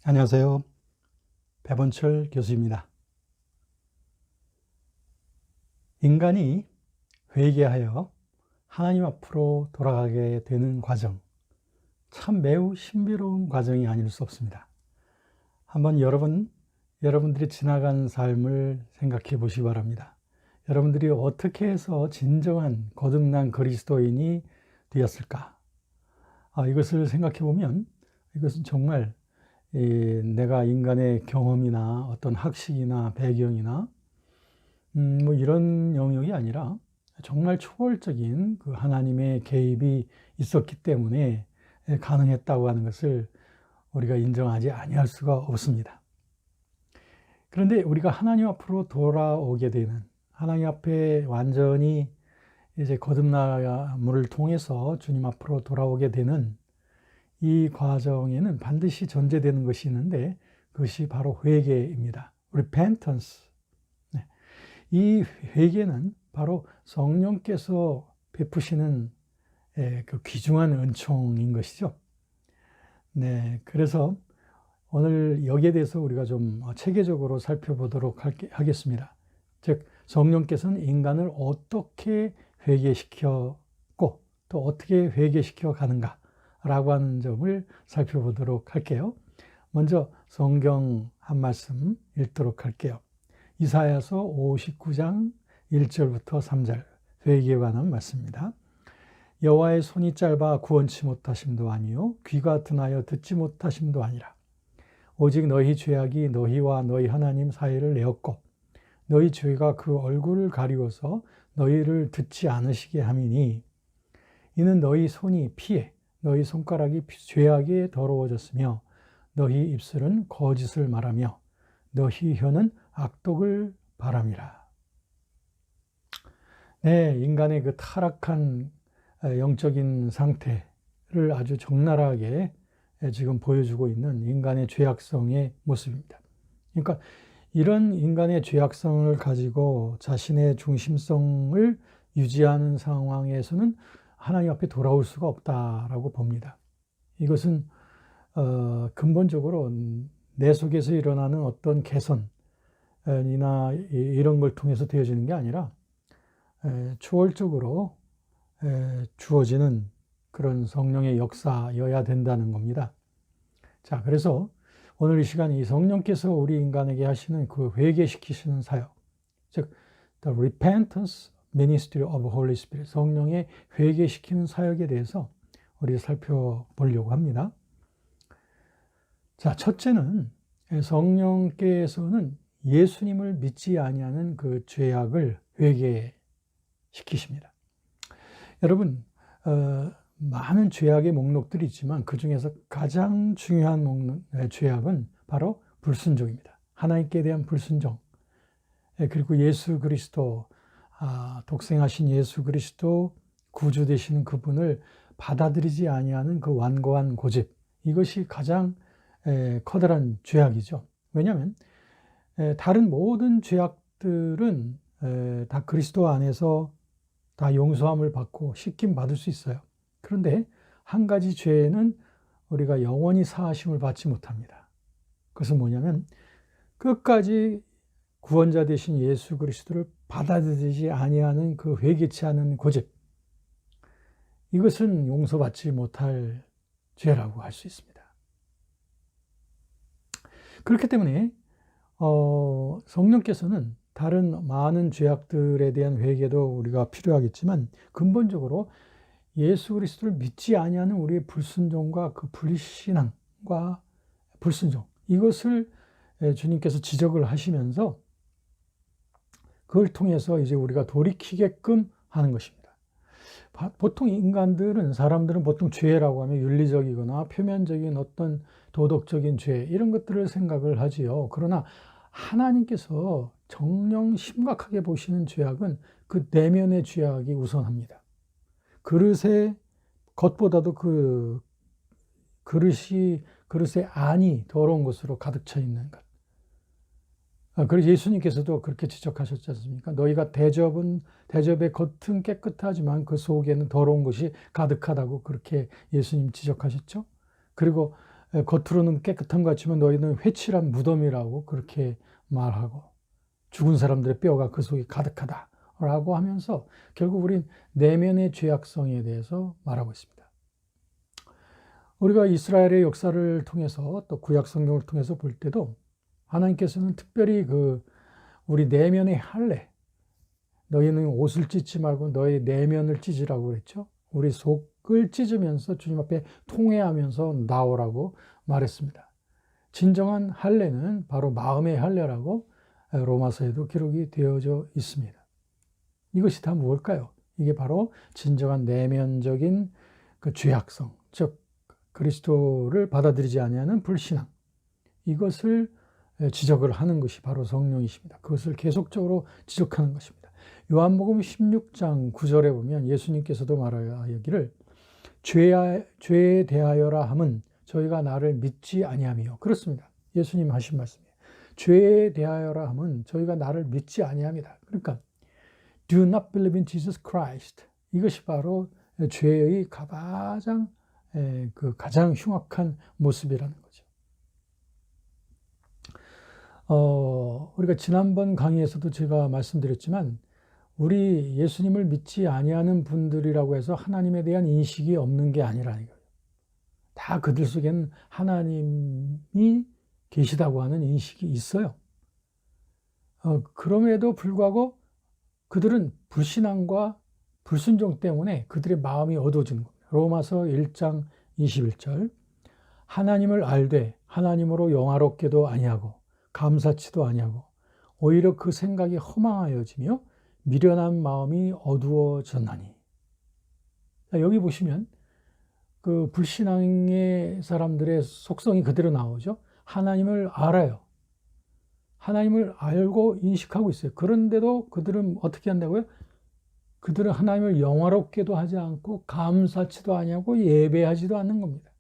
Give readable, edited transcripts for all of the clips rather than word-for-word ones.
안녕하세요. 배본철 교수입니다. 인간이 회개하여 하나님 앞으로 돌아가게 되는 과정, 참 매우 신비로운 과정이 아닐 수 없습니다. 한번 여러분들이 지나간 삶을 생각해 보시기 바랍니다. 여러분들이 어떻게 해서 진정한 거듭난 그리스도인이 되었을까? 이것을 생각해 보면 이것은 정말 내가 인간의 경험이나 어떤 학식이나 배경이나 뭐 이런 영역이 아니라 정말 초월적인 그 하나님의 개입이 있었기 때문에 가능했다고 하는 것을 우리가 인정하지 아니할 수가 없습니다. 그런데 우리가 하나님 앞으로 돌아오게 되는, 하나님 앞에 완전히 이제 거듭남을 통해서 주님 앞으로 돌아오게 되는 이 과정에는 반드시 전제되는 것이 있는데, 그것이 바로 회개입니다. repentance. 이 회개는 바로 성령께서 베푸시는 그 귀중한 은총인 것이죠. 네, 그래서 오늘 여기에 대해서 우리가 좀 체계적으로 살펴보도록 하겠습니다. 즉, 성령께서는 인간을 어떻게 회개시켰고 또 어떻게 회개시켜 가는가라고 하는 점을 살펴보도록 할게요. 먼저 성경 한 말씀 읽도록 할게요. 이사야서 59장 1절부터 3절, 회개에 관한 말씀입니다. 여호와의 손이 짧아 구원치 못하심도 아니요 귀가 둔하여 듣지 못하심도 아니라 오직 너희 죄악이 너희와 너희 하나님 사이를 내었고 너희 죄가 그 얼굴을 가리워서 너희를 듣지 않으시게 함이니 이는 너희 손이 피에 너희 손가락이 죄악에 더러워졌으며 너희 입술은 거짓을 말하며 너희 혀는 악독을 바람이라. 네, 인간의 그 타락한 영적인 상태를 아주 적나라하게 지금 보여주고 있는 인간의 죄악성의 모습입니다. 그러니까 이런 인간의 죄악성을 가지고 자신의 중심성을 유지하는 상황에서는 하나님 앞에 돌아올 수가 없다라고 봅니다. 이것은 근본적으로 내 속에서 일어나는 어떤 개선이나 이런 걸 통해서 되어지는 게 아니라 초월적으로 주어지는 그런 성령의 역사여야 된다는 겁니다. 자, 그래서 오늘 이 시간 이 성령께서 우리 인간에게 하시는 그 회개시키시는 사역, 즉 The Repentance Ministry of Holy Spirit, 성령의 회개시키는 사역에 대해서 우리 살펴보려고 합니다. 자, 첫째는 성령께서는 예수님을 믿지 아니하는 그 죄악을 회개시키십니다. 여러분, 많은 죄악의 목록들이 있지만 그 중에서 가장 중요한 죄악은 바로 불순종입니다. 하나님께 대한 불순종, 그리고 예수 그리스도, 독생하신 예수 그리스도 구주 되시는 그분을 받아들이지 아니하는 그 완고한 고집, 이것이 가장 커다란 죄악이죠. 왜냐하면 다른 모든 죄악들은 다 그리스도 안에서 다 용서함을 받고 씻김 받을 수 있어요. 그런데 한 가지 죄는 우리가 영원히 사하심을 받지 못합니다. 그것은 뭐냐면 끝까지 구원자 되신 예수 그리스도를 받아들이지 아니하는 그 회개치 않은 고집, 이것은 용서받지 못할 죄라고 할 수 있습니다. 그렇기 때문에 성령께서는 다른 많은 죄악들에 대한 회개도 우리가 필요하겠지만 근본적으로 예수 그리스도를 믿지 아니하는 우리의 불순종과 그 불신앙과 불순종, 이것을 주님께서 지적을 하시면서 그걸 통해서 이제 우리가 돌이키게끔 하는 것입니다. 보통 사람들은 보통 죄라고 하면 윤리적이거나 표면적인 어떤 도덕적인 죄, 이런 것들을 생각을 하지요. 그러나 하나님께서 정녕 심각하게 보시는 죄악은 그 내면의 죄악이 우선합니다. 겉보다도 그 그릇의 안이 더러운 것으로 가득 차 있는 것. 그래서 예수님께서도 그렇게 지적하셨지 않습니까? 너희가 대접의 겉은 깨끗하지만 그 속에는 더러운 것이 가득하다고 그렇게 예수님 지적하셨죠. 그리고 겉으로는 깨끗한 것 같지만 너희는 회칠한 무덤이라고 그렇게 말하고 죽은 사람들의 뼈가 그 속에 가득하다라고 하면서 결국 우린 내면의 죄악성에 대해서 말하고 있습니다. 우리가 이스라엘의 역사를 통해서 또 구약 성경을 통해서 볼 때도 하나님께서는 특별히 우리 내면의 할례, 너희는 옷을 찢지 말고 너희 내면을 찢으라고 그랬죠. 우리 속을 찢으면서 주님 앞에 통회하면서 나오라고 말했습니다. 진정한 할례는 바로 마음의 할례라고 로마서에도 기록이 되어져 있습니다. 이것이 다 무엇일까요? 이게 바로 진정한 내면적인 그 죄악성, 즉 그리스도를 받아들이지 아니하는 불신앙, 이것을 지적을 하는 것이 바로 성령이십니다. 그것을 계속적으로 지적하는 것입니다. 요한복음 16장 9절에 보면 예수님께서도 말하기를 죄에 대하여라 함은 저희가 나를 믿지 아니하며, 그렇습니다. 예수님 하신 말씀이에요. 죄에 대하여라 함은 저희가 나를 믿지 아니합니다. 그러니까 do not believe in Jesus Christ, 이것이 바로 죄의 가장 흉악한 모습이라는 거죠. 우리가 지난번 강의에서도 제가 말씀드렸지만 우리 예수님을 믿지 아니하는 분들이라고 해서 하나님에 대한 인식이 없는 게 아니라는 거예요. 다 그들 속에는 하나님이 계시다고 하는 인식이 있어요. 그럼에도 불구하고 그들은 불신앙과 불순종 때문에 그들의 마음이 어두워지는 겁니다. 로마서 1장 21절 하나님을 알되 하나님으로 영화롭게도 아니하고 감사치도 아니하고 오히려 그 생각이 허망하여지며 미련한 마음이 어두워졌나니. 여기 보시면 그 불신앙의 사람들의 속성이 그대로 나오죠. 하나님을 알아요. 하나님을 알고 인식하고 있어요. 그런데도 그들은 어떻게 한다고요? 그들은 하나님을 영화롭게도 하지 않고 감사치도 아니하고 예배하지도 않는 겁니다.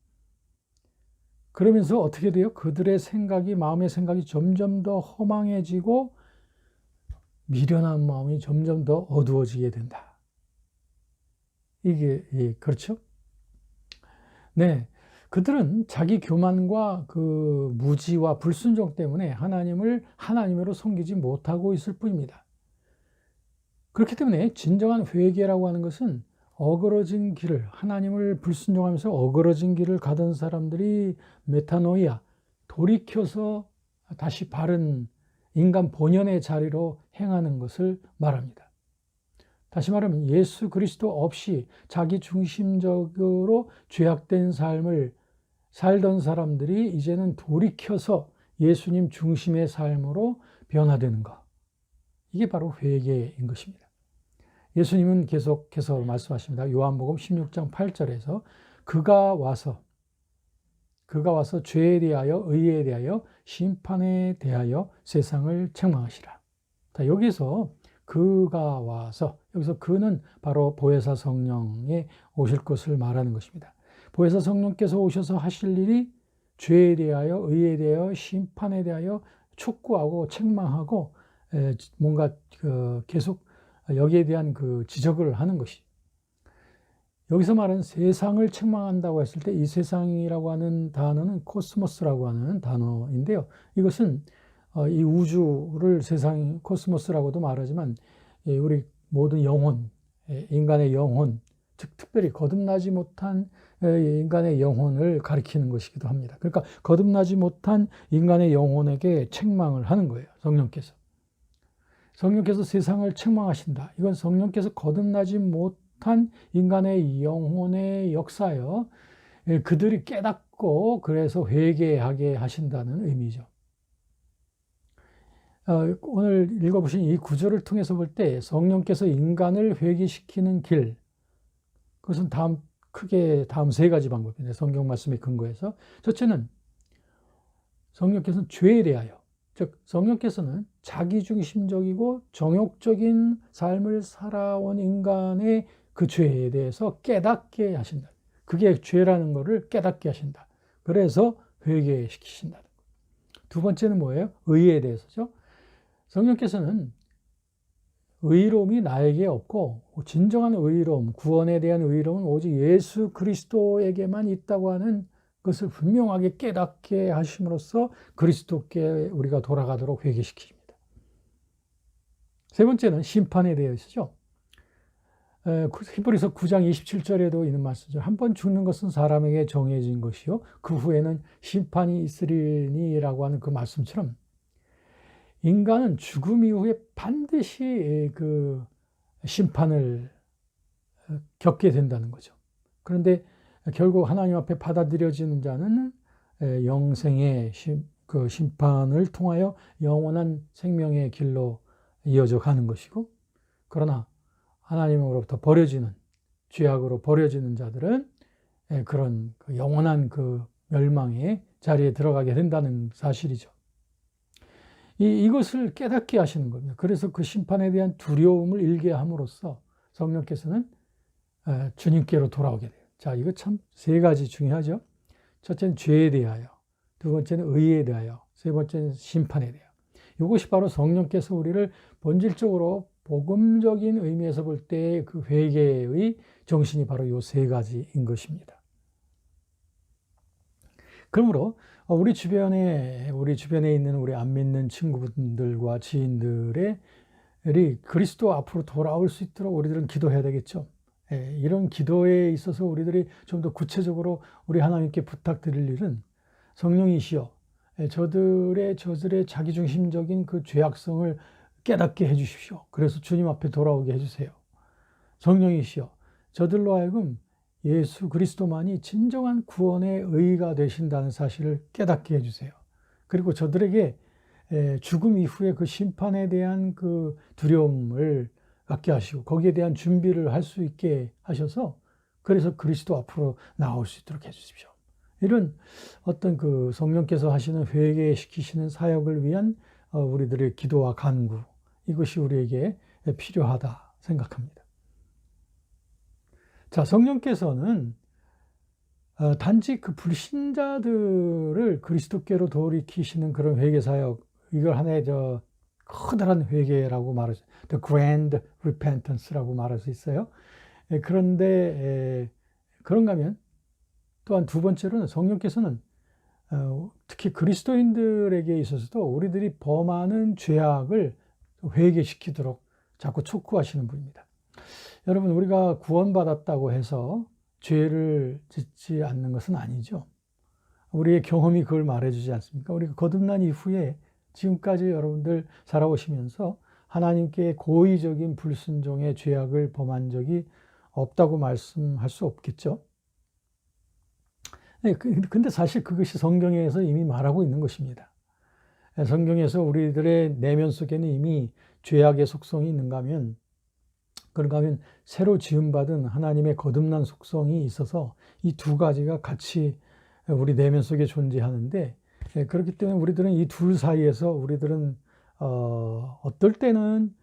그러면서 어떻게 돼요? 그들의 마음의 생각이 점점 더 허망해지고 미련한 마음이 점점 더 어두워지게 된다. 이게 그렇죠? 네, 그들은 자기 교만과 그 무지와 불순종 때문에 하나님을 하나님으로 섬기지 못하고 있을 뿐입니다. 그렇기 때문에 진정한 회개라고 하는 것은 어그러진 길을, 하나님을 불순종하면서 어그러진 길을 가던 사람들이 메타노이아, 돌이켜서 다시 바른 인간 본연의 자리로 행하는 것을 말합니다. 다시 말하면 예수 그리스도 없이 자기 중심적으로 죄악된 삶을 살던 사람들이 이제는 돌이켜서 예수님 중심의 삶으로 변화되는 것. 이게 바로 회개인 것입니다. 예수님은 계속해서 말씀하십니다. 요한복음 16장 8절에서 그가 와서 죄에 대하여 의에 대하여 심판에 대하여 세상을 책망하시라. 여기서 그가 와서, 여기서 그는 바로 보혜사 성령에 오실 것을 말하는 것입니다. 보혜사 성령께서 오셔서 하실 일이 죄에 대하여 의에 대하여 심판에 대하여 촉구하고 책망하고 뭔가 계속 여기에 대한 그 지적을 하는 것이, 여기서 말하는 세상을 책망한다고 했을 때 이 세상이라고 하는 단어는 코스모스라고 하는 단어인데요. 이것은 이 우주를 세상 코스모스라고도 말하지만 우리 모든 영혼, 인간의 영혼, 즉 특별히 거듭나지 못한 인간의 영혼을 가리키는 것이기도 합니다. 그러니까 거듭나지 못한 인간의 영혼에게 책망을 하는 거예요. 성령께서 세상을 책망하신다. 이건 성령께서 거듭나지 못한 인간의 영혼의 역사여 그들이 깨닫고 그래서 회개하게 하신다는 의미죠. 오늘 읽어보신 이 구절을 통해서 볼 때 성령께서 인간을 회개시키는 길, 그것은 크게 다음 세 가지 방법입니다. 성경 말씀에 근거해서. 첫째는 성령께서는 죄에 대하여, 즉 성령께서는 자기중심적이고 정욕적인 삶을 살아온 인간의 그 죄에 대해서 깨닫게 하신다. 그게 죄라는 것을 깨닫게 하신다. 그래서 회개시키신다. 두 번째는 뭐예요? 의에 대해서죠. 성령께서는 의로움이 나에게 없고 진정한 의로움, 구원에 대한 의로움은 오직 예수 그리스도에게만 있다고 하는 그것을 분명하게 깨닫게 하심으로써 그리스도께 우리가 돌아가도록 회개시킵니다. 세 번째는 심판에 대해 있죠. 히브리서 9장 27절에도 있는 말씀이죠. 한 번 죽는 것은 사람에게 정해진 것이요 그 후에는 심판이 있으리니라고 하는 그 말씀처럼 인간은 죽음 이후에 반드시 그 심판을 겪게 된다는 거죠. 그런데 결국 하나님 앞에 받아들여지는 자는 영생의 그 심판을 통하여 영원한 생명의 길로 이어져 가는 것이고, 그러나 하나님으로부터 버려지는, 죄악으로 버려지는 자들은 그런 영원한 그 멸망의 자리에 들어가게 된다는 사실이죠. 이것을 깨닫게 하시는 겁니다. 그래서 그 심판에 대한 두려움을 일게 함으로써 성령께서는 주님께로 돌아오게 돼요. 자, 이거 참 세 가지 중요하죠. 첫째는 죄에 대하여, 두 번째는 의에 대하여, 세 번째는 심판에 대하여. 이것이 바로 성령께서 우리를 본질적으로 복음적인 의미에서 볼 때 그 회개의 정신이 바로 이 세 가지인 것입니다. 그러므로 우리 주변에 있는 우리 안 믿는 친구분들과 지인들의 그리스도 앞으로 돌아올 수 있도록 우리들은 기도해야 되겠죠. 이런 기도에 있어서 우리들이 좀 더 구체적으로 우리 하나님께 부탁드릴 일은 성령이시여 저들의 자기중심적인 그 죄악성을 깨닫게 해주십시오. 그래서 주님 앞에 돌아오게 해주세요. 성령이시여 저들로 하여금 예수 그리스도만이 진정한 구원의 의의가 되신다는 사실을 깨닫게 해주세요. 그리고 저들에게 죽음 이후에 그 심판에 대한 그 두려움을 갖게 하시고 거기에 대한 준비를 할 수 있게 하셔서 그래서 그리스도 앞으로 나올 수 있도록 해주십시오. 이런 어떤 그 성령께서 하시는 회개시키시는 사역을 위한 우리들의 기도와 간구, 이것이 우리에게 필요하다 생각합니다. 자, 성령께서는 단지 그 불신자들을 그리스도께로 돌이키시는 그런 회개 사역, 이걸 하나의 커다란 회개라고 말하죠. The Grand Repentance라고 말할 수 있어요. 그런데 그런가 하면 또한 두 번째로는 성령께서는 특히 그리스도인들에게 있어서도 우리들이 범하는 죄악을 회개시키도록 자꾸 촉구하시는 분입니다. 여러분, 우리가 구원받았다고 해서 죄를 짓지 않는 것은 아니죠. 우리의 경험이 그걸 말해주지 않습니까? 우리가 거듭난 이후에 지금까지 여러분들 살아오시면서 하나님께 고의적인 불순종의 죄악을 범한 적이 없다고 말씀할 수 없겠죠. 근데 사실 그것이 성경에서 이미 말하고 있는 것입니다. 성경에서 우리들의 내면 속에는 이미 죄악의 속성이 있는가 하면, 그런가 하면 새로 지음받은 하나님의 거듭난 속성이 있어서 이 두 가지가 같이 우리 내면 속에 존재하는데, 그렇기 때문에 우리들은 이 둘 사이에서 우리들은 어떨 때는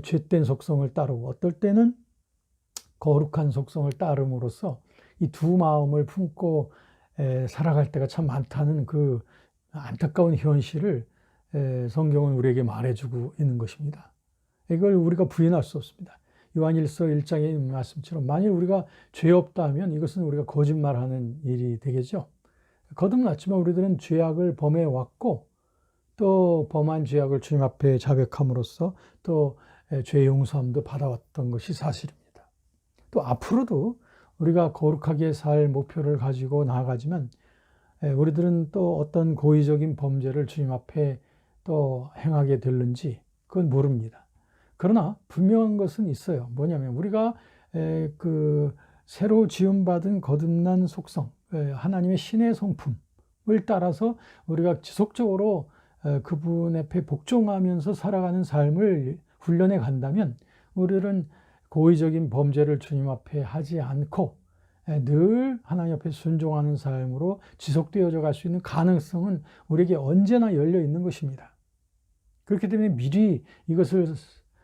죄된 속성을 따르고 어떨 때는 거룩한 속성을 따름으로써 이 두 마음을 품고 살아갈 때가 참 많다는 그 안타까운 현실을 성경은 우리에게 말해주고 있는 것입니다. 이걸 우리가 부인할 수 없습니다. 요한일서 1장의 말씀처럼 만일 우리가 죄 없다 하면 이것은 우리가 거짓말하는 일이 되겠죠. 거듭났지만 우리들은 죄악을 범해 왔고 또 범한 죄악을 주님 앞에 자백함으로써 또 죄 용서함도 받아왔던 것이 사실입니다. 또 앞으로도 우리가 거룩하게 살 목표를 가지고 나아가지만 우리들은 또 어떤 고의적인 범죄를 주님 앞에 또 행하게 될는지 그건 모릅니다. 그러나 분명한 것은 있어요. 뭐냐면 우리가 그 새로 지음받은 거듭난 속성, 하나님의 신의 성품을 따라서 우리가 지속적으로 그분 앞에 복종하면서 살아가는 삶을 훈련해 간다면 우리는 고의적인 범죄를 주님 앞에 하지 않고 늘 하나님 앞에 순종하는 삶으로 지속되어져 갈 수 있는 가능성은 우리에게 언제나 열려 있는 것입니다. 그렇기 때문에 미리 이것을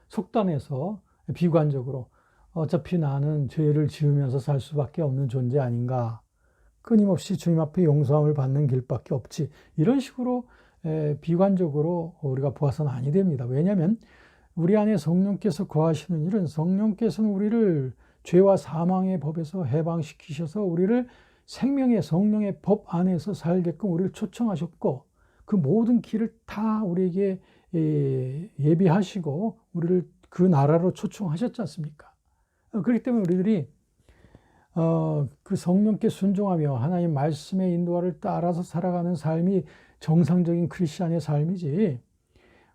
속단해서 비관적으로 어차피 나는 죄를 지으면서 살 수밖에 없는 존재 아닌가, 끊임없이 주님 앞에 용서함을 받는 길밖에 없지, 이런 식으로 비관적으로 우리가 보아서는 아니 됩니다. 왜냐하면 우리 안에 성령께서 거하시는 일은 성령께서는 우리를 죄와 사망의 법에서 해방시키셔서 우리를 생명의 성령의 법 안에서 살게끔 우리를 초청하셨고 그 모든 길을 다 우리에게 예비하시고 우리를 그 나라로 초청하셨지 않습니까? 그렇기 때문에 우리들이 그 성령께 순종하며 하나님 말씀의 인도를 따라서 살아가는 삶이 정상적인 크리스찬의 삶이지,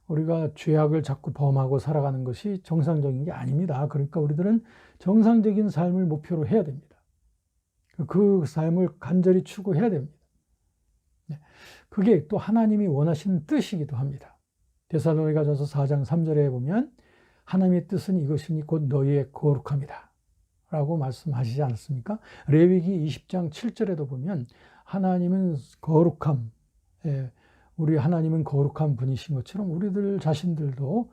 우리가 죄악을 자꾸 범하고 살아가는 것이 정상적인 게 아닙니다. 그러니까 우리들은 정상적인 삶을 목표로 해야 됩니다. 그 삶을 간절히 추구해야 됩니다. 그게 또 하나님이 원하시는 뜻이기도 합니다. 데살로니가전서 4장 3절에 보면 하나님의 뜻은 이것이니 곧 너희의 거룩함이다 라고 말씀하시지 않았습니까? 레위기 20장 7절에도 보면 하나님은 거룩함, 우리 하나님은 거룩한 분이신 것처럼 우리들 자신들도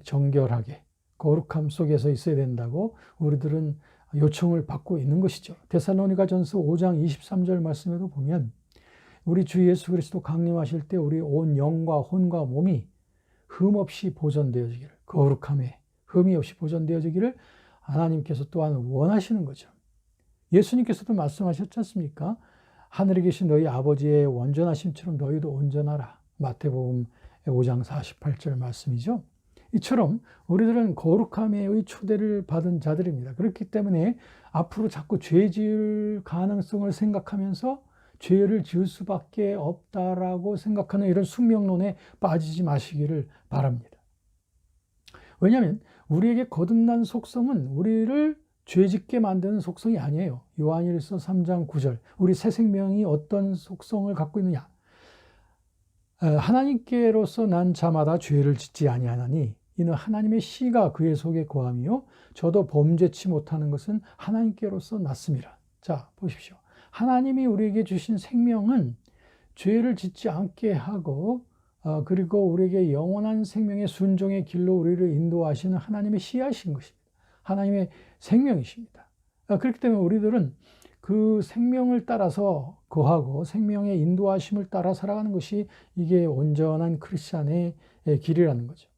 정결하게 거룩함 속에서 있어야 된다고 우리들은 요청을 받고 있는 것이죠. 데살로니가전서 5장 23절 말씀에도 보면 우리 주 예수 그리스도 강림하실 때 우리 온 영과 혼과 몸이 흠없이 보존되어지기를, 거룩함에 흠이 없이 보존되어지기를 하나님께서 또한 원하시는 거죠. 예수님께서도 말씀하셨지 않습니까? 하늘에 계신 너희 아버지의 온전하심처럼 너희도 온전하라. 마태복음 5장 48절 말씀이죠. 이처럼 우리들은 거룩함의 초대를 받은 자들입니다. 그렇기 때문에 앞으로 자꾸 죄 지을 가능성을 생각하면서 죄를 지을 수밖에 없다라고 생각하는 이런 숙명론에 빠지지 마시기를 바랍니다. 왜냐하면 우리에게 거듭난 속성은 우리를 죄짓게 만드는 속성이 아니에요. 요한일서 3장 9절, 우리 새 생명이 어떤 속성을 갖고 있느냐? 하나님께로서 난 자마다 죄를 짓지 아니하나니 이는 하나님의 씨가 그의 속에 거함이요 저도 범죄치 못하는 것은 하나님께로서 났습니다. 자, 보십시오. 하나님이 우리에게 주신 생명은 죄를 짓지 않게 하고 그리고 우리에게 영원한 생명의 순종의 길로 우리를 인도하시는 하나님의 씨앗인 것입니다. 하나님의 생명이십니다. 그렇기 때문에 우리들은 그 생명을 따라서 거하고 생명의 인도하심을 따라 살아가는 것이 이게 온전한 크리스찬의 길이라는 거죠.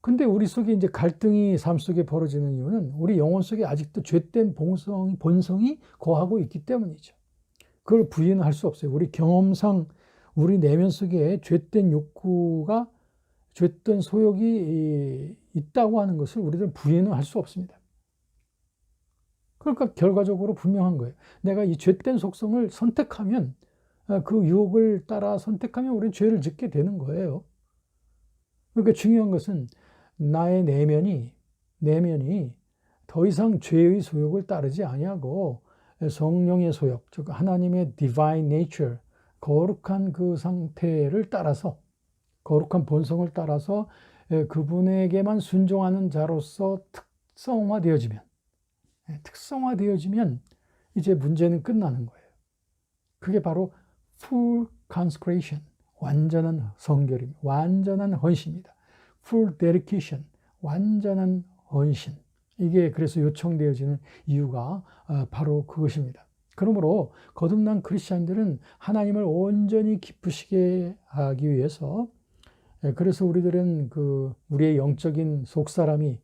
근데 우리 속에 이제 갈등이 삶 속에 벌어지는 이유는 우리 영혼 속에 아직도 죄된 본성이 거하고 있기 때문이죠. 그걸 부인할 수 없어요. 우리 경험상 우리 내면 속에 죄된 욕구가, 죄된 소욕이 있다고 하는 것을 우리들은 부인을 할 수 없습니다. 그러니까 결과적으로 분명한 거예요. 내가 이 죄된 속성을 선택하면, 그 유혹을 따라 선택하면 우리는 죄를 짓게 되는 거예요. 그러니까 중요한 것은 나의 내면이 더 이상 죄의 소욕을 따르지 아니하고 성령의 소욕, 즉 하나님의 divine nature, 거룩한 그 상태를 따라서, 거룩한 본성을 따라서 그분에게만 순종하는 자로서 특성화되어지면 이제 문제는 끝나는 거예요. 그게 바로 full consecration, 완전한 성결입니다. 완전한 헌신입니다. full dedication, 완전한 헌신. 이게 그래서 요청되어지는 이유가 바로 그것입니다. 그러므로 거듭난 크리스찬들은 하나님을 온전히 기쁘시게 하기 위해서, 그래서 우리들은 우리의 영적인 속사람이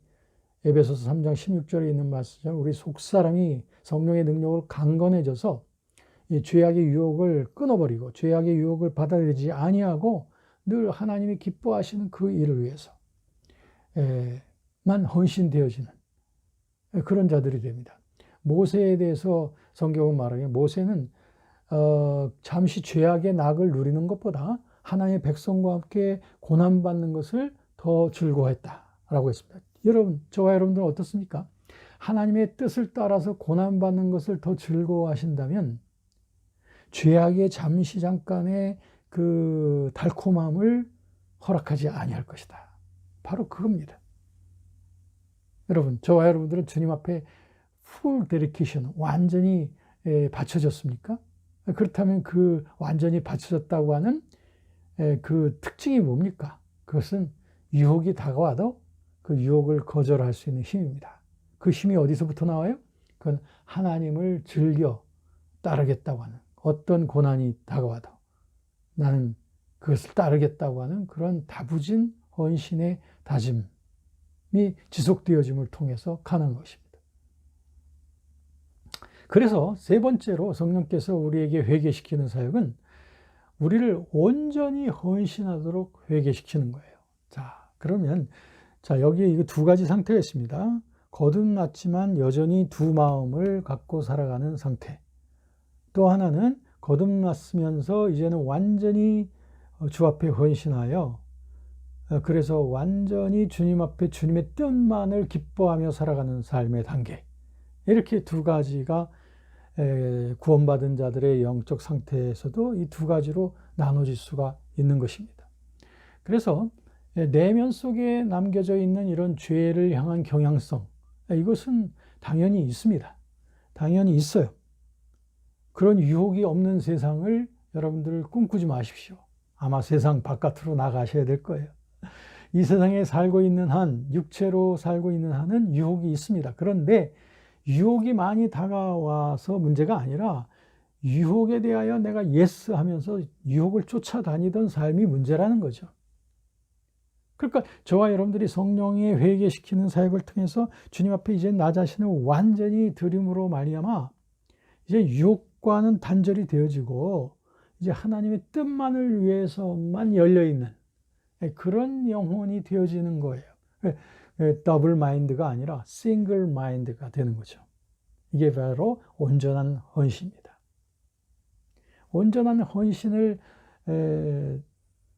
에베소서 3장 16절에 있는 말씀처럼 우리 속사람이 성령의 능력을 강건해져서 이 죄악의 유혹을 끊어버리고 죄악의 유혹을 받아들이지 아니하고 늘 하나님이 기뻐하시는 그 일을 위해서 만 헌신되어지는 그런 자들이 됩니다. 모세에 대해서 성경은 말하기에 모세는 잠시 죄악의 낙을 누리는 것보다 하나님의 백성과 함께 고난받는 것을 더 즐거워했다라고 했습니다. 여러분, 저와 여러분들은 어떻습니까? 하나님의 뜻을 따라서 고난받는 것을 더 즐거워하신다면 죄악의 잠깐의 그 달콤함을 허락하지 아니할 것이다. 바로 그겁니다. 여러분, 저와 여러분들은 주님 앞에 full dedication, 완전히 바쳐졌습니까? 그렇다면 그 완전히 바쳐졌다고 하는 그 특징이 뭡니까? 그것은 유혹이 다가와도 그 유혹을 거절할 수 있는 힘입니다. 그 힘이 어디서부터 나와요? 그건 하나님을 즐겨 따르겠다고 하는, 어떤 고난이 다가와도 나는 그것을 따르겠다고 하는 그런 다부진 헌신의 다짐이 지속되어짐을 통해서 가는 것입니다. 그래서 세 번째로 성령께서 우리에게 회개시키는 사역은 우리를 온전히 헌신하도록 회개시키는 거예요. 자, 그러면 여기에 이 두 가지 상태가 있습니다. 거듭났지만 여전히 두 마음을 갖고 살아가는 상태. 또 하나는 거듭났으면서 이제는 완전히 주 앞에 헌신하여 그래서 완전히 주님 앞에 주님의 뜻만을 기뻐하며 살아가는 삶의 단계. 이렇게 두 가지가 구원받은 자들의 영적 상태에서도 이 두 가지로 나눠질 수가 있는 것입니다. 그래서 내면 속에 남겨져 있는 이런 죄를 향한 경향성, 이것은 당연히 있습니다. 당연히 있어요. 그런 유혹이 없는 세상을 여러분들 꿈꾸지 마십시오. 아마 세상 바깥으로 나가셔야 될 거예요. 이 세상에 살고 있는 한, 육체로 살고 있는 한은 유혹이 있습니다. 그런데 유혹이 많이 다가와서 문제가 아니라 유혹에 대하여 내가 예스 하면서 유혹을 쫓아다니던 삶이 문제라는 거죠. 그러니까 저와 여러분들이 성령의 회개시키는 사역을 통해서 주님 앞에 이제 나 자신을 완전히 드림으로 말미암아 이제 유혹과는 단절이 되어지고 이제 하나님의 뜻만을 위해서만 열려있는 그런 영혼이 되어지는 거예요. 더블 마인드가 아니라 싱글 마인드가 되는 거죠. 이게 바로 온전한 헌신입니다. 온전한 헌신을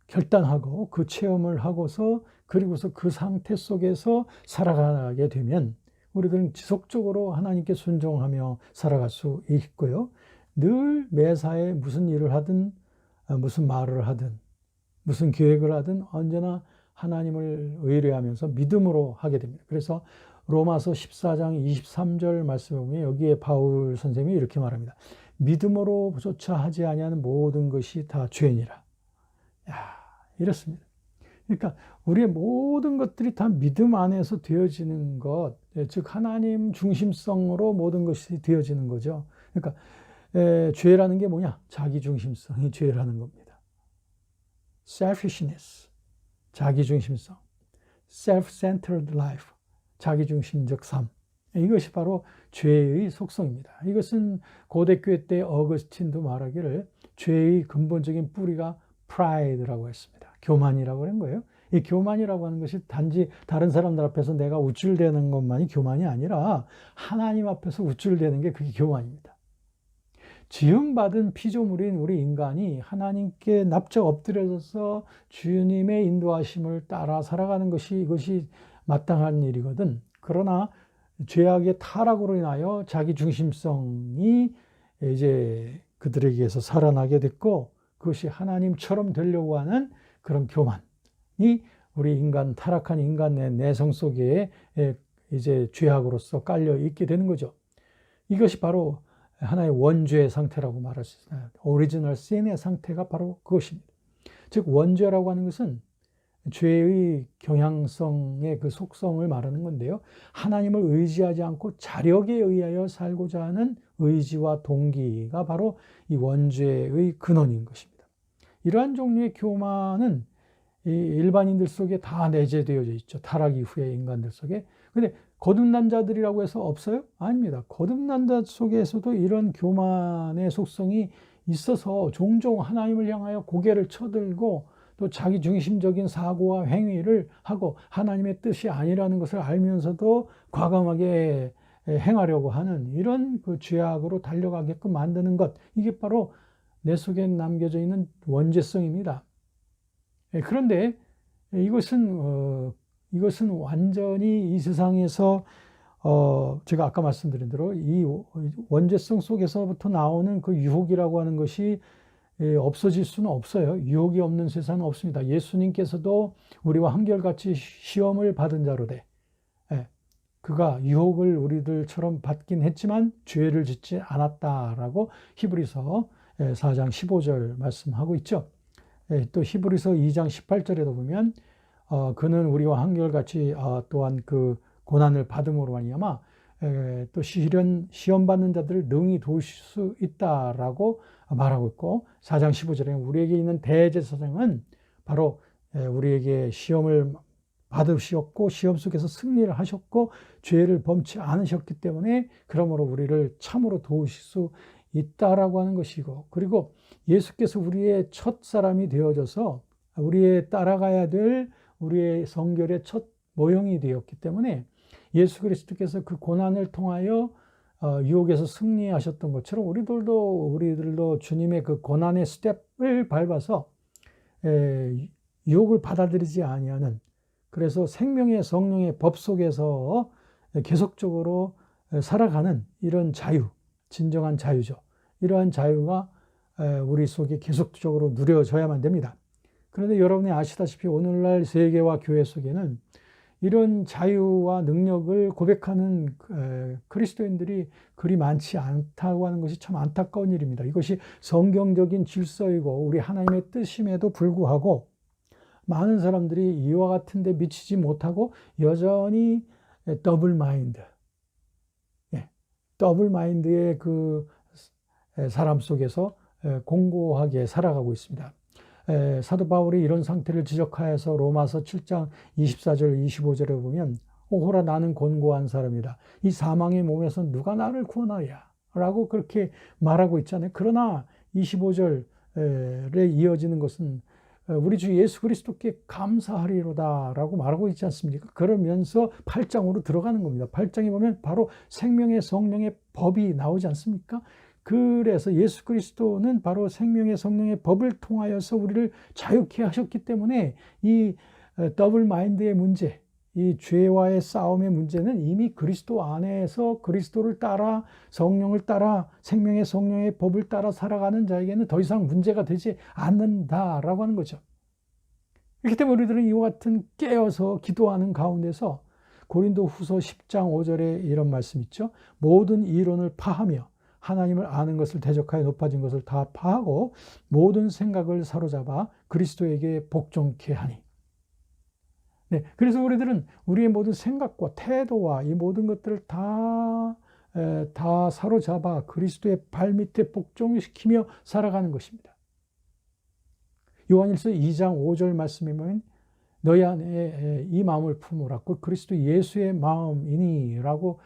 결단하고 그 체험을 하고서 그리고서 그 상태 속에서 살아가게 되면 우리들은 지속적으로 하나님께 순종하며 살아갈 수 있고요. 늘 매사에 무슨 일을 하든 무슨 말을 하든 무슨 계획을 하든 언제나 하나님을 의뢰하면서 믿음으로 하게 됩니다. 그래서 로마서 14장 23절 말씀에 보면 여기에 바울 선생님이 이렇게 말합니다. 믿음으로조차 하지 아니하는 모든 것이 다 죄니라. 이렇습니다. 그러니까 우리의 모든 것들이 다 믿음 안에서 되어지는 것, 즉 하나님 중심성으로 모든 것이 되어지는 거죠. 그러니까 죄라는 게 뭐냐? 자기 중심성이 죄라는 겁니다. selfishness, 자기 중심성, self-centered life, 자기 중심적 삶. 이것이 바로 죄의 속성입니다. 이것은 고대교회 때 어거스틴도 말하기를 죄의 근본적인 뿌리가 pride라고 했습니다. 교만이라고 하는 거예요. 이 교만이라고 하는 것이 단지 다른 사람들 앞에서 내가 우쭐대는 것만이 교만이 아니라 하나님 앞에서 우쭐대는 게 그게 교만입니다. 지음받은 피조물인 우리 인간이 하나님께 납작 엎드려져서 주님의 인도하심을 따라 살아가는 것이 이것이 마땅한 일이거든. 그러나 죄악의 타락으로 인하여 자기 중심성이 이제 그들에게서 살아나게 됐고 그것이 하나님처럼 되려고 하는 그런 교만이 우리 인간, 타락한 인간의 내성 속에 이제 죄악으로서 깔려 있게 되는 거죠. 이것이 바로 하나의 원죄의 상태라고 말할 수 있어요. 오리지널 신의 상태가 바로 그것입니다. 즉 원죄라고 하는 것은 죄의 경향성의 그 속성을 말하는 건데요. 하나님을 의지하지 않고 자력에 의하여 살고자 하는 의지와 동기가 바로 이 원죄의 근원인 것입니다. 이러한 종류의 교만은 이 일반인들 속에 다 내재되어져 있죠. 타락 이후의 인간들 속에. 근데 거듭난 자들이라고 해서 없어요? 아닙니다. 거듭난 자 속에서도 이런 교만의 속성이 있어서 종종 하나님을 향하여 고개를 쳐들고 또 자기 중심적인 사고와 행위를 하고 하나님의 뜻이 아니라는 것을 알면서도 과감하게 행하려고 하는 이런 그 죄악으로 달려가게끔 만드는 것, 이게 바로 내 속에 남겨져 있는 원죄성입니다. 그런데 이것은 완전히 이 세상에서 제가 아까 말씀드린 대로 이 원죄성 속에서부터 나오는 그 유혹이라고 하는 것이 없어질 수는 없어요. 유혹이 없는 세상은 없습니다. 예수님께서도 우리와 한결같이 시험을 받은 자로 돼. 그가 유혹을 우리들처럼 받긴 했지만 죄를 짓지 않았다라고 히브리서 4장 15절 말씀하고 있죠. 또 히브리서 2장 18절에도 보면 그는 우리와 한결같이 또한 그 고난을 받음으로 말미암아 또 시험 받는 자들을 능히 도우실 수 있다라고 말하고 있고 4장 15절에 우리에게 있는 대제사장은 바로 우리에게 시험을 받으셨고 시험 속에서 승리를 하셨고 죄를 범치 않으셨기 때문에 그러므로 우리를 참으로 도우실 수 있다라고 하는 것이고, 그리고 예수께서 우리의 첫 사람이 되어져서 우리의 따라가야 될 우리의 성결의 첫 모형이 되었기 때문에 예수 그리스도께서 그 고난을 통하여 유혹에서 승리하셨던 것처럼 우리들도 주님의 그 고난의 스텝을 밟아서 유혹을 받아들이지 아니하는, 그래서 생명의 성령의 법 속에서 계속적으로 살아가는 이런 자유, 진정한 자유죠. 이러한 자유가 우리 속에 계속적으로 누려져야만 됩니다. 그런데 여러분이 아시다시피 오늘날 세계와 교회 속에는 이런 자유와 능력을 고백하는 그리스도인들이 그리 많지 않다고 하는 것이 참 안타까운 일입니다. 이것이 성경적인 질서이고 우리 하나님의 뜻임에도 불구하고 많은 사람들이 이와 같은 데 미치지 못하고 여전히 더블 마인드, 더블 마인드의 그 사람 속에서 공고하게 살아가고 있습니다. 사도 바울이 이런 상태를 지적하여서 로마서 7장 24절 25절에 보면 오호라 나는 곤고한 사람이다. 이 사망의 몸에서 누가 나를 구원하랴 라고 그렇게 말하고 있잖아요. 그러나 25절에 이어지는 것은 우리 주 예수 그리스도께 감사하리로다 라고 말하고 있지 않습니까? 그러면서 8장으로 들어가는 겁니다. 8장에 보면 바로 생명의 성령의 법이 나오지 않습니까? 그래서 예수 그리스도는 바로 생명의 성령의 법을 통하여서 우리를 자유케 하셨기 때문에 이 더블 마인드의 문제, 이 죄와의 싸움의 문제는 이미 그리스도 안에서 그리스도를 따라 성령을 따라 생명의 성령의 법을 따라 살아가는 자에게는 더 이상 문제가 되지 않는다라고 하는 거죠. 그렇기 때문에 우리들은 이와 같은 깨어서 기도하는 가운데서 고린도 후서 10장 5절에 이런 말씀 있죠. 모든 이론을 파하며 하나님을 아는 것을 대적하여 높아진 것을 다 파하고 모든 생각을 사로잡아 그리스도에게 복종케 하니. 네, 그래서 우리들은 우리의 모든 생각과 태도와 이 모든 것들을 다 사로잡아 그리스도의 발밑에 복종시키며 살아가는 것입니다. 요한일서 2장 5절 말씀에 보면 너희 안에 이 마음을 품으라. 곧 그리스도 예수의 마음이니 라고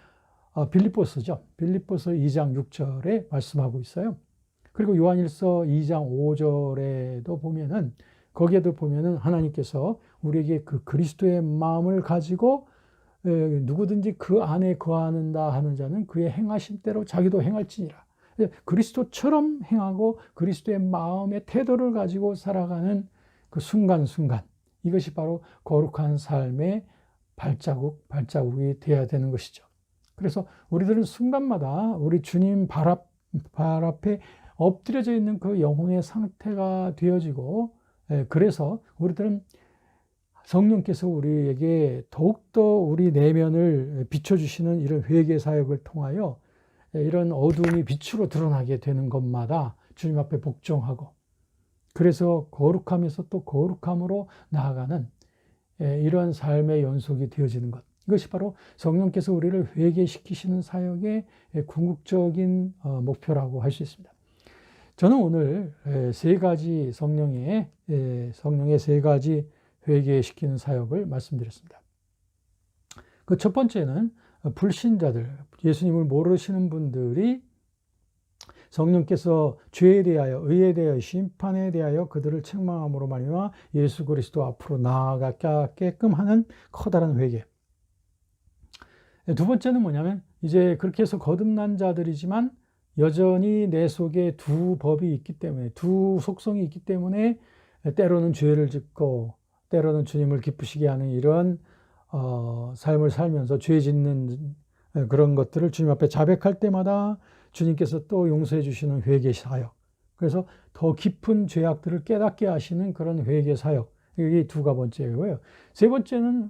빌립보서죠. 빌립보서 2장 6절에 말씀하고 있어요. 그리고 요한일서 2장 5절에도 보면은 거기에도 보면은 하나님께서 우리에게 그 그리스도의 마음을 가지고 누구든지 그 안에 거하는다 하는 자는 그의 행하신 대로 자기도 행할지니라. 그리스도처럼 행하고 그리스도의 마음의 태도를 가지고 살아가는 그 순간순간, 이것이 바로 거룩한 삶의 발자국이 되어야 되는 것이죠. 그래서 우리들은 순간마다 우리 주님 발 앞에 엎드려져 있는 그 영혼의 상태가 되어지고, 그래서 우리들은 성령께서 우리에게 더욱더 우리 내면을 비춰주시는 이런 회개 사역을 통하여 이런 어두움이 빛으로 드러나게 되는 것마다 주님 앞에 복종하고, 그래서 거룩함에서 또 거룩함으로 나아가는 이러한 삶의 연속이 되어지는 것. 이것이 바로 성령께서 우리를 회개시키시는 사역의 궁극적인 목표라고 할 수 있습니다. 저는 오늘 세 가지 성령의 세 가지 회개시키는 사역을 말씀드렸습니다. 그 첫 번째는 불신자들, 예수님을 모르시는 분들이 성령께서 죄에 대하여, 의에 대하여, 심판에 대하여 그들을 책망함으로 말미암아 예수 그리스도 앞으로 나아가게끔 하는 커다란 회개. 두 번째는 뭐냐면 이제 그렇게 해서 거듭난 자들이지만 여전히 내 속에 두 법이 있기 때문에, 두 속성이 있기 때문에 때로는 죄를 짓고 때로는 주님을 기쁘시게 하는 이런 삶을 살면서 죄 짓는 그런 것들을 주님 앞에 자백할 때마다 주님께서 또 용서해 주시는 회개 사역. 그래서 더 깊은 죄악들을 깨닫게 하시는 그런 회개 사역. 이게 두 번째고요. 세 번째는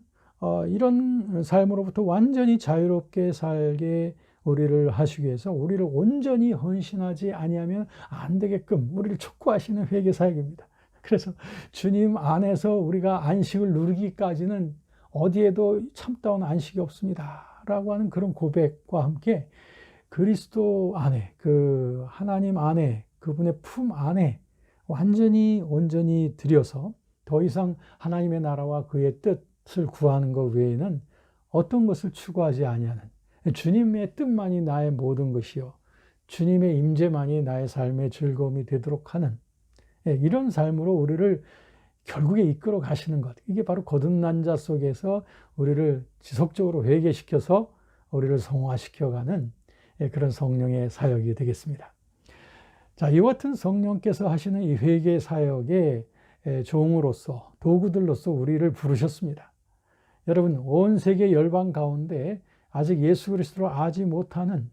이런 삶으로부터 완전히 자유롭게 살게 우리를 하시기 위해서 우리를 온전히 헌신하지 아니하면 안 되게끔 우리를 촉구하시는 회개 사역입니다. 그래서 주님 안에서 우리가 안식을 누리기까지는 어디에도 참다운 안식이 없습니다 라고 하는 그런 고백과 함께 그리스도 안에, 그 하나님 안에, 그분의 품 안에 완전히 온전히 들여서 더 이상 하나님의 나라와 그의 뜻, 구하는 것 외에는 어떤 것을 추구하지 아니하는, 주님의 뜻만이 나의 모든 것이요 주님의 임재만이 나의 삶의 즐거움이 되도록 하는 이런 삶으로 우리를 결국에 이끌어 가시는 것. 이게 바로 거듭난 자 속에서 우리를 지속적으로 회개시켜서 우리를 성화시켜가는 그런 성령의 사역이 되겠습니다. 자, 이와 같은 성령께서 하시는 이 회개 사역의 종으로서, 도구들로서 우리를 부르셨습니다. 여러분, 온 세계 열방 가운데 아직 예수 그리스도를 알지 못하는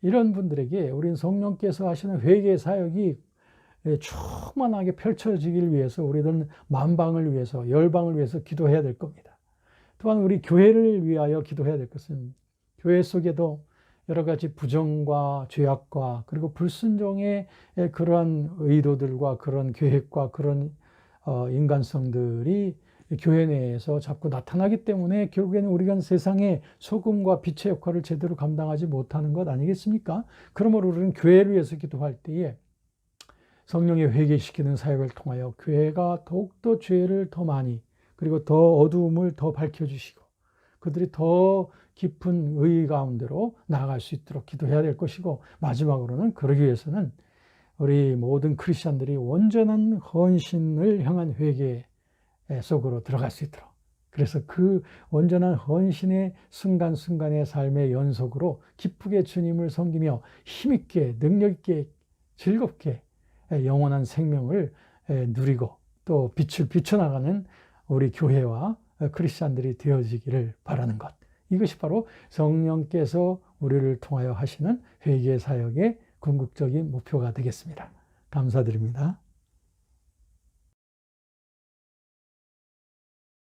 이런 분들에게 우리는 성령께서 하시는 회개 사역이 충만하게 펼쳐지길 위해서 우리들은 만방을 위해서, 열방을 위해서 기도해야 될 겁니다. 또한 우리 교회를 위하여 기도해야 될 것은 교회 속에도 여러 가지 부정과 죄악과 그리고 불순종의 그러한 의도들과 그런 계획과 그런 인간성들이 교회 내에서 자꾸 나타나기 때문에 결국에는 우리가 세상의 소금과 빛의 역할을 제대로 감당하지 못하는 것 아니겠습니까? 그러므로 우리는 교회를 위해서 기도할 때에 성령의 회개시키는 사역을 통하여 교회가 더욱더 죄를 더 많이 그리고 더 어두움을 더 밝혀주시고 그들이 더 깊은 의 가운데로 나아갈 수 있도록 기도해야 될 것이고, 마지막으로는 그러기 위해서는 우리 모든 크리스찬들이 온전한 헌신을 향한 회개 속으로 들어갈 수 있도록, 그래서 그 온전한 헌신의 순간순간의 삶의 연속으로 기쁘게 주님을 섬기며 힘있게 능력있게 즐겁게 영원한 생명을 누리고 또 빛을 비춰나가는 우리 교회와 크리스찬들이 되어지기를 바라는 것. 이것이 바로 성령께서 우리를 통하여 하시는 회개 사역의 궁극적인 목표가 되겠습니다. 감사드립니다.